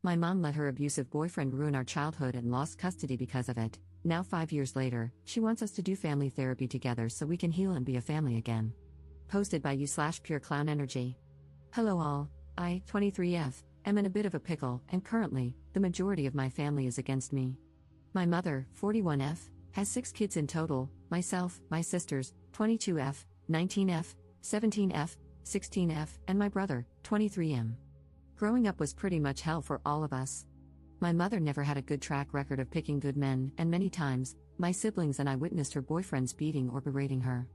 My mom let her abusive boyfriend ruin our childhood and lost custody because of it. Now 5 years later, she wants us to do family therapy together so we can heal and be a family again. Posted by you/Pure Clown Energy. Hello all, I, 23F, am in a bit of a pickle, and currently, the majority of my family is against me. My mother, 41F, has 6 kids in total, myself, my sisters, 22F, 19F, 17F, 16F, and my brother, 23M. Growing up was pretty much hell for all of us. My mother never had a good track record of picking good men, and many times, my siblings and I witnessed her boyfriends beating or berating her.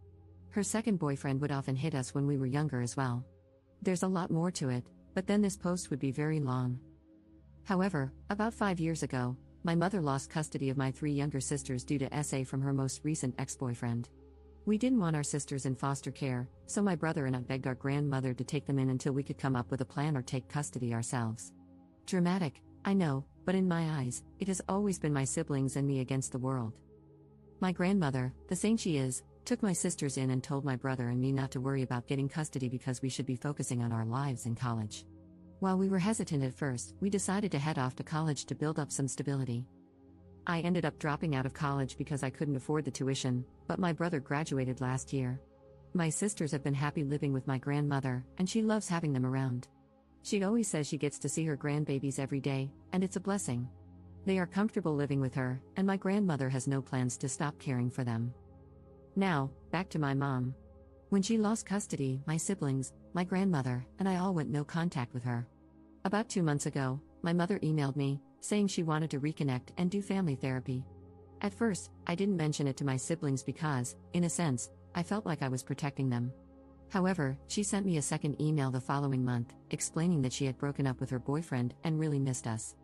Her second boyfriend would often hit us when we were younger as well. There's a lot more to it, but then this post would be very long. However, about 5 years ago, my mother lost custody of my 3 younger sisters due to SA from her most recent ex-boyfriend. We didn't want our sisters in foster care, so my brother and I begged our grandmother to take them in until we could come up with a plan or take custody ourselves. Dramatic, I know, but in my eyes, it has always been my siblings and me against the world. My grandmother, the saint she is, took my sisters in and told my brother and me not to worry about getting custody because we should be focusing on our lives in college. While we were hesitant at first, we decided to head off to college to build up some stability. I ended up dropping out of college because I couldn't afford the tuition, but my brother graduated last year. My sisters have been happy living with my grandmother, and she loves having them around. She always says she gets to see her grandbabies every day, and it's a blessing. They are comfortable living with her, and my grandmother has no plans to stop caring for them. Now, back to my mom. When she lost custody, my siblings, my grandmother, and I all went no contact with her. About 2 months ago, my mother emailed me, saying she wanted to reconnect and do family therapy. At first, I didn't mention it to my siblings because, in a sense, I felt like I was protecting them. However, she sent me a second email the following month, explaining that she had broken up with her boyfriend and really missed us.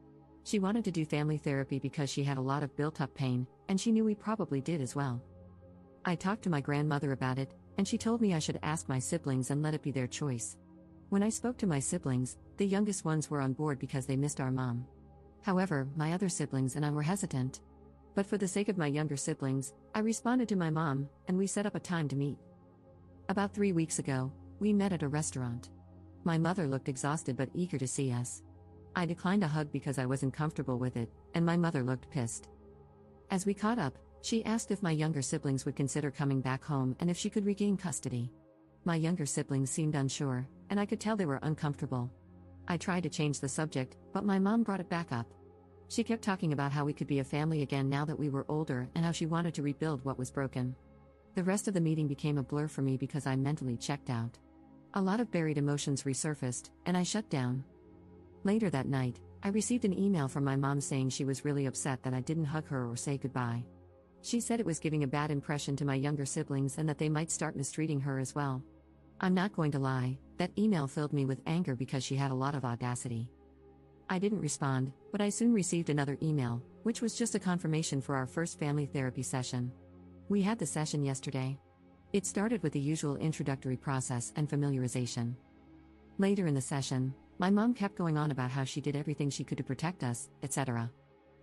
She wanted to do family therapy because she had a lot of built-up pain, and she knew we probably did as well. I talked to my grandmother about it, and she told me I should ask my siblings and let it be their choice. When I spoke to my siblings, the youngest ones were on board because they missed our mom. However, my other siblings and I were hesitant. But for the sake of my younger siblings, I responded to my mom, and we set up a time to meet. About 3 weeks ago, we met at a restaurant. My mother looked exhausted but eager to see us. I declined a hug because I wasn't comfortable with it, and my mother looked pissed. As we caught up, she asked if my younger siblings would consider coming back home and if she could regain custody. My younger siblings seemed unsure, and I could tell they were uncomfortable. I tried to change the subject, but my mom brought it back up. She kept talking about how we could be a family again now that we were older and how she wanted to rebuild what was broken. The rest of the meeting became a blur for me because I mentally checked out. A lot of buried emotions resurfaced, and I shut down. Later that night, I received an email from my mom saying she was really upset that I didn't hug her or say goodbye. She said it was giving a bad impression to my younger siblings and that they might start mistreating her as well. I'm not going to lie, that email filled me with anger because she had a lot of audacity. I didn't respond, but I soon received another email, which was just a confirmation for our first family therapy session. We had the session yesterday. It started with the usual introductory process and familiarization. Later in the session, my mom kept going on about how she did everything she could to protect us, etc.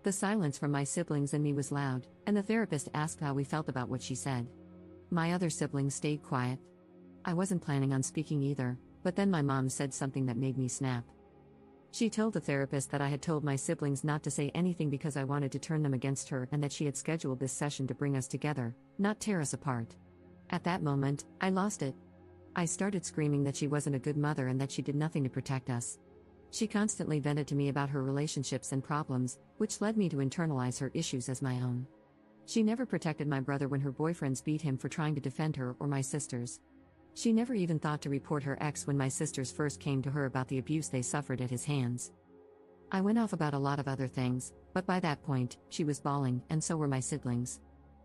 The silence from my siblings and me was loud, and the therapist asked how we felt about what she said. My other siblings stayed quiet. I wasn't planning on speaking either, but then my mom said something that made me snap. She told the therapist that I had told my siblings not to say anything because I wanted to turn them against her and that she had scheduled this session to bring us together, not tear us apart. At that moment, I lost it. I started screaming that she wasn't a good mother and that she did nothing to protect us. She constantly vented to me about her relationships and problems, which led me to internalize her issues as my own. She never protected my brother when her boyfriends beat him for trying to defend her or my sisters. She never even thought to report her ex when my sisters first came to her about the abuse they suffered at his hands. I went off about a lot of other things, but by that point, she was bawling, and so were my siblings.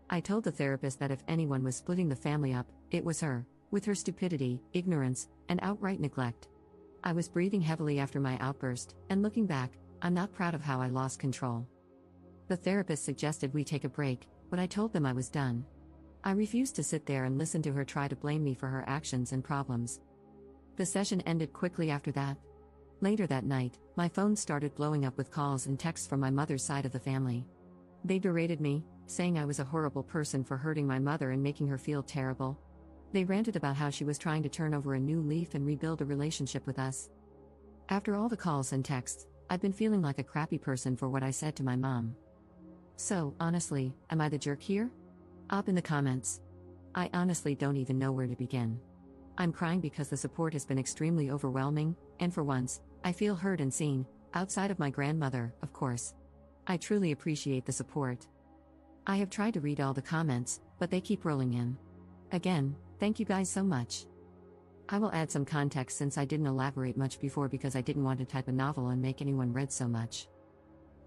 I told the therapist that if anyone was splitting the family up, it was her, with her stupidity, ignorance, and outright neglect. I was breathing heavily after my outburst, and looking back, I'm not proud of how I lost control. The therapist suggested we take a break, but I told them I was done. I refused to sit there and listen to her try to blame me for her actions and problems. The session ended quickly after that. Later that night, my phone started blowing up with calls and texts from my mother's side of the family. They berated me, saying I was a horrible person for hurting my mother and making her feel terrible. They ranted about how she was trying to turn over a new leaf and rebuild a relationship with us. After all the calls and texts, I've been feeling like a crappy person for what I said to my mom. So, honestly, am I the jerk here? Up in the comments. I honestly don't even know where to begin. I'm crying because the support has been extremely overwhelming, and for once, I feel heard and seen, outside of my grandmother, of course. I truly appreciate the support. I have tried to read all the comments, but they keep rolling in. Again, thank you guys so much. I will add some context since I didn't elaborate much before because I didn't want to type a novel and make anyone read so much.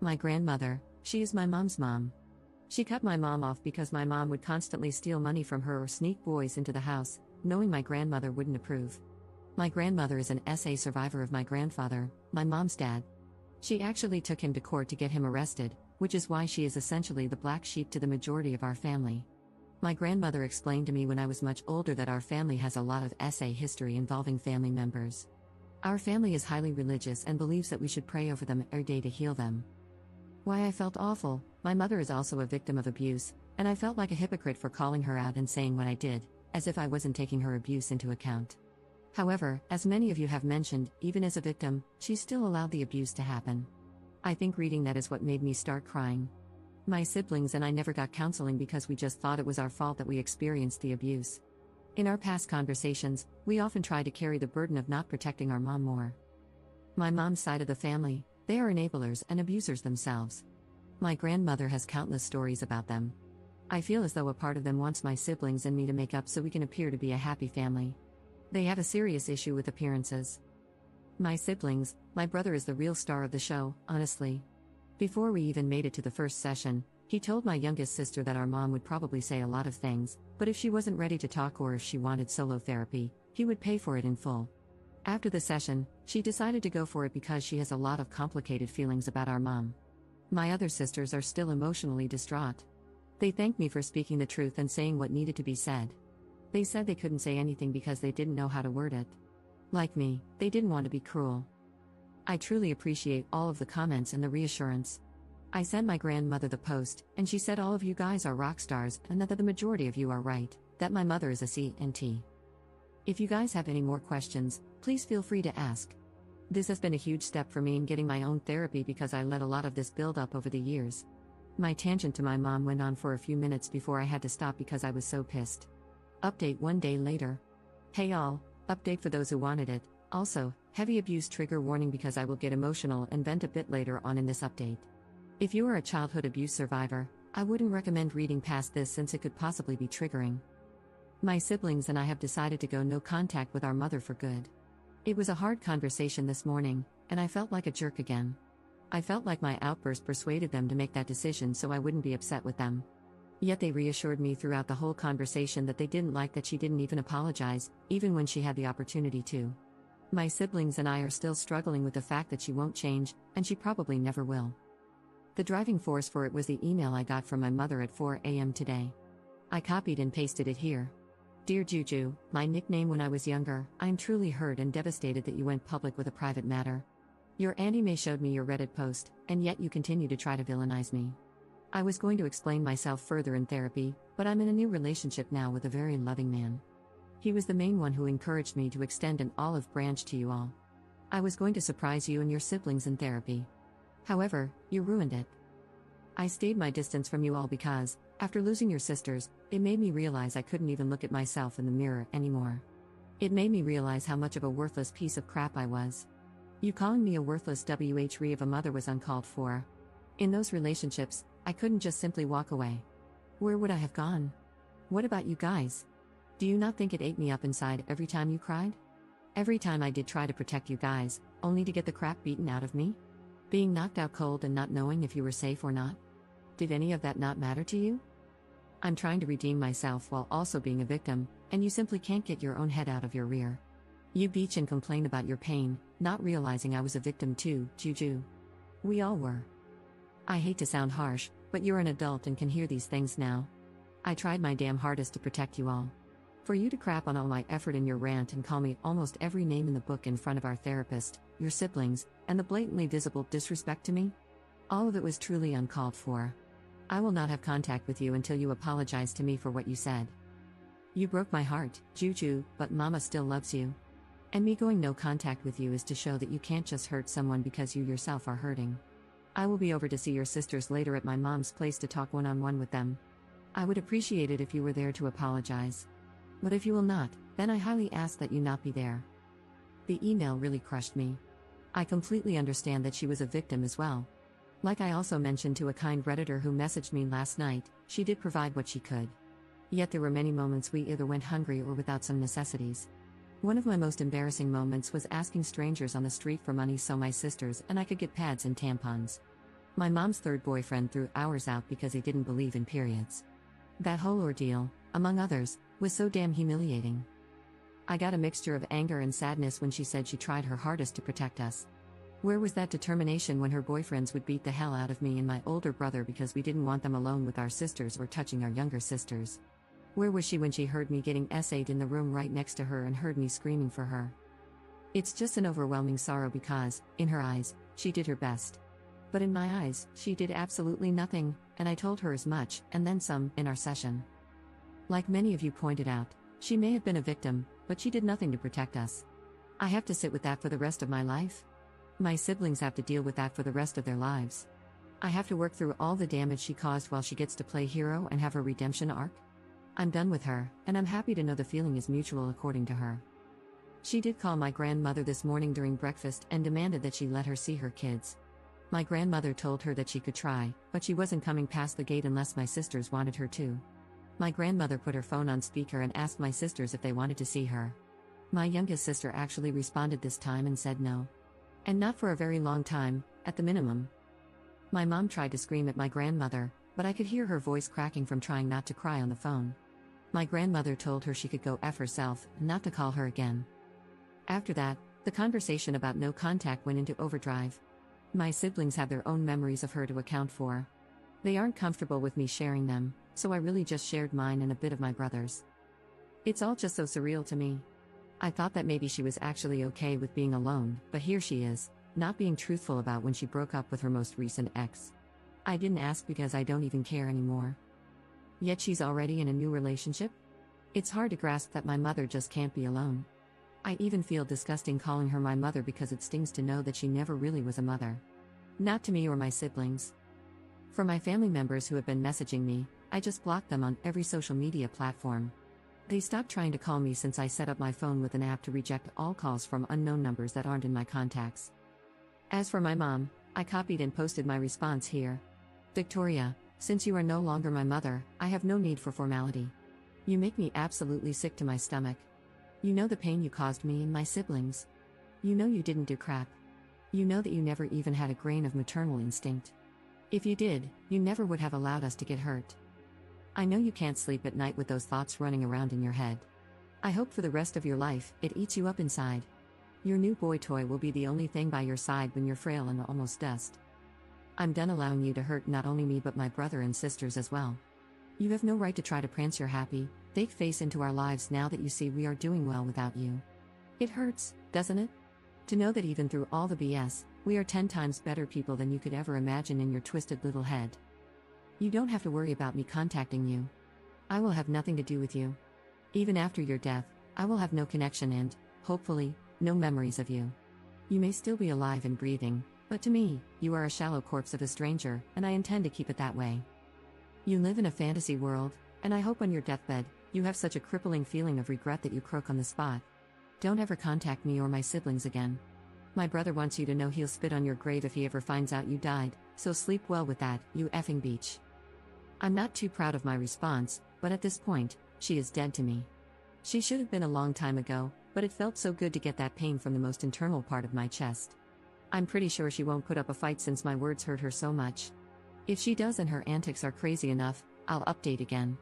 My grandmother, she is my mom's mom. She cut my mom off because my mom would constantly steal money from her or sneak boys into the house, knowing my grandmother wouldn't approve. My grandmother is an SA survivor of my grandfather, my mom's dad. She actually took him to court to get him arrested, which is why she is essentially the black sheep to the majority of our family. My grandmother explained to me when I was much older that our family has a lot of SA history involving family members. Our family is highly religious and believes that we should pray over them every day to heal them. Why I felt awful, my mother is also a victim of abuse, and I felt like a hypocrite for calling her out and saying what I did, as if I wasn't taking her abuse into account. However, as many of you have mentioned, even as a victim, she still allowed the abuse to happen. I think reading that is what made me start crying. My siblings and I never got counseling because we just thought it was our fault that we experienced the abuse. In our past conversations, we often try to carry the burden of not protecting our mom more. My mom's side of the family, they are enablers and abusers themselves. My grandmother has countless stories about them. I feel as though a part of them wants my siblings and me to make up so we can appear to be a happy family. They have a serious issue with appearances. My siblings, my brother is the real star of the show, honestly. Before we even made it to the first session, he told my youngest sister that our mom would probably say a lot of things, but if she wasn't ready to talk or if she wanted solo therapy, he would pay for it in full. After the session, she decided to go for it because she has a lot of complicated feelings about our mom. My other sisters are still emotionally distraught. They thanked me for speaking the truth and saying what needed to be said. They said they couldn't say anything because they didn't know how to word it. Like me, they didn't want to be cruel. I truly appreciate all of the comments and the reassurance. I sent my grandmother the post, and she said all of you guys are rock stars and that the majority of you are right, that my mother is a C&T. If you guys have any more questions, please feel free to ask. This has been a huge step for me in getting my own therapy because I let a lot of this build up over the years. My tangent to my mom went on for a few minutes before I had to stop because I was so pissed. Update 1 day later. Hey all, update for those who wanted it. Also, heavy abuse trigger warning because I will get emotional and vent a bit later on in this update. If you are a childhood abuse survivor, I wouldn't recommend reading past this since it could possibly be triggering. My siblings and I have decided to go no contact with our mother for good. It was a hard conversation this morning, and I felt like a jerk again. I felt like my outburst persuaded them to make that decision so I wouldn't be upset with them. Yet they reassured me throughout the whole conversation that they didn't like that she didn't even apologize, even when she had the opportunity to. My siblings and I are still struggling with the fact that she won't change, and she probably never will. The driving force for it was the email I got from my mother at 4 a.m. today. I copied and pasted it here. Dear Juju, my nickname when I was younger, I am truly hurt and devastated that you went public with a private matter. Your Auntie May showed me your Reddit post, and yet you continue to try to villainize me. I was going to explain myself further in therapy, but I'm in a new relationship now with a very loving man. He was the main one who encouraged me to extend an olive branch to you all. I was going to surprise you and your siblings in therapy. However, you ruined it. I stayed my distance from you all because, after losing your sisters, it made me realize I couldn't even look at myself in the mirror anymore. It made me realize how much of a worthless piece of crap I was. You calling me a worthless WHRE of a mother was uncalled for. In those relationships, I couldn't just simply walk away. Where would I have gone? What about you guys? Do you not think it ate me up inside every time you cried? Every time I did try to protect you guys, only to get the crap beaten out of me? Being knocked out cold and not knowing if you were safe or not? Did any of that not matter to you? I'm trying to redeem myself while also being a victim, and you simply can't get your own head out of your rear. You bitch and complain about your pain, not realizing I was a victim too, Juju. We all were. I hate to sound harsh, but you're an adult and can hear these things now. I tried my damn hardest to protect you all. For you to crap on all my effort in your rant and call me almost every name in the book in front of our therapist, your siblings, and the blatantly visible disrespect to me? All of it was truly uncalled for. I will not have contact with you until you apologize to me for what you said. You broke my heart, Juju, but Mama still loves you. And me going no contact with you is to show that you can't just hurt someone because you yourself are hurting. I will be over to see your sisters later at my mom's place to talk one-on-one with them. I would appreciate it if you were there to apologize. But if you will not, then I highly ask that you not be there. The email really crushed me. I completely understand that she was a victim as well. Like I also mentioned to a kind Redditor who messaged me last night, she did provide what she could. Yet there were many moments we either went hungry or without some necessities. One of my most embarrassing moments was asking strangers on the street for money so my sisters and I could get pads and tampons. My mom's third boyfriend threw ours out because he didn't believe in periods. That whole ordeal, among others, was so damn humiliating. I got a mixture of anger and sadness when she said she tried her hardest to protect us. Where was that determination when her boyfriends would beat the hell out of me and my older brother because we didn't want them alone with our sisters or touching our younger sisters? Where was she when she heard me getting essayed in the room right next to her and heard me screaming for her? It's just an overwhelming sorrow because, in her eyes, she did her best. But in my eyes, she did absolutely nothing, and I told her as much, and then some, in our session. Like many of you pointed out, she may have been a victim, but she did nothing to protect us. I have to sit with that for the rest of my life? My siblings have to deal with that for the rest of their lives. I have to work through all the damage she caused while she gets to play hero and have her redemption arc? I'm done with her, and I'm happy to know the feeling is mutual according to her. She did call my grandmother this morning during breakfast and demanded that she let her see her kids. My grandmother told her that she could try, but she wasn't coming past the gate unless my sisters wanted her to. My grandmother put her phone on speaker and asked my sisters if they wanted to see her. My youngest sister actually responded this time and said no. And not for a very long time, at the minimum. My mom tried to scream at my grandmother, but I could hear her voice cracking from trying not to cry on the phone. My grandmother told her she could go F herself, not to call her again. After that, the conversation about no contact went into overdrive. My siblings have their own memories of her to account for. They aren't comfortable with me sharing them, so I really just shared mine and a bit of my brother's. It's all just so surreal to me. I thought that maybe she was actually okay with being alone, but here she is, not being truthful about when she broke up with her most recent ex. I didn't ask because I don't even care anymore. Yet she's already in a new relationship? It's hard to grasp that my mother just can't be alone. I even feel disgusting calling her my mother because it stings to know that she never really was a mother. Not to me or my siblings. For my family members who have been messaging me, I just blocked them on every social media platform. They stopped trying to call me since I set up my phone with an app to reject all calls from unknown numbers that aren't in my contacts. As for my mom, I copied and posted my response here. Victoria, since you are no longer my mother, I have no need for formality. You make me absolutely sick to my stomach. You know the pain you caused me and my siblings. You know you didn't do crap. You know that you never even had a grain of maternal instinct. If you did, you never would have allowed us to get hurt. I know you can't sleep at night with those thoughts running around in your head. I hope for the rest of your life, it eats you up inside. Your new boy toy will be the only thing by your side when you're frail and almost dust. I'm done allowing you to hurt not only me but my brother and sisters as well. You have no right to try to prance your happy, fake face into our lives now that you see we are doing well without you. It hurts, doesn't it? To know that even through all the BS, we are 10 times better people than you could ever imagine in your twisted little head. You don't have to worry about me contacting you. I will have nothing to do with you. Even after your death, I will have no connection and, hopefully, no memories of you. You may still be alive and breathing, but to me, you are a shallow corpse of a stranger, and I intend to keep it that way. You live in a fantasy world, and I hope on your deathbed, you have such a crippling feeling of regret that you croak on the spot. Don't ever contact me or my siblings again. My brother wants you to know he'll spit on your grave if he ever finds out you died, so sleep well with that, you effing beach. I'm not too proud of my response, but at this point, she is dead to me. She should have been a long time ago, but it felt so good to get that pain from the most internal part of my chest. I'm pretty sure she won't put up a fight since my words hurt her so much. If she does and her antics are crazy enough, I'll update again.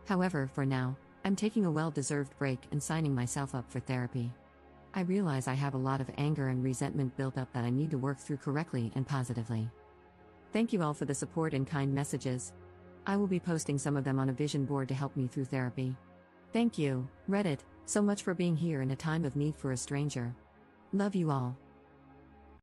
However, for now, I'm taking a well-deserved break and signing myself up for therapy. I realize I have a lot of anger and resentment built up that I need to work through correctly and positively. Thank you all for the support and kind messages. I will be posting some of them on a vision board to help me through therapy. Thank you, Reddit, so much for being here in a time of need for a stranger. Love you all.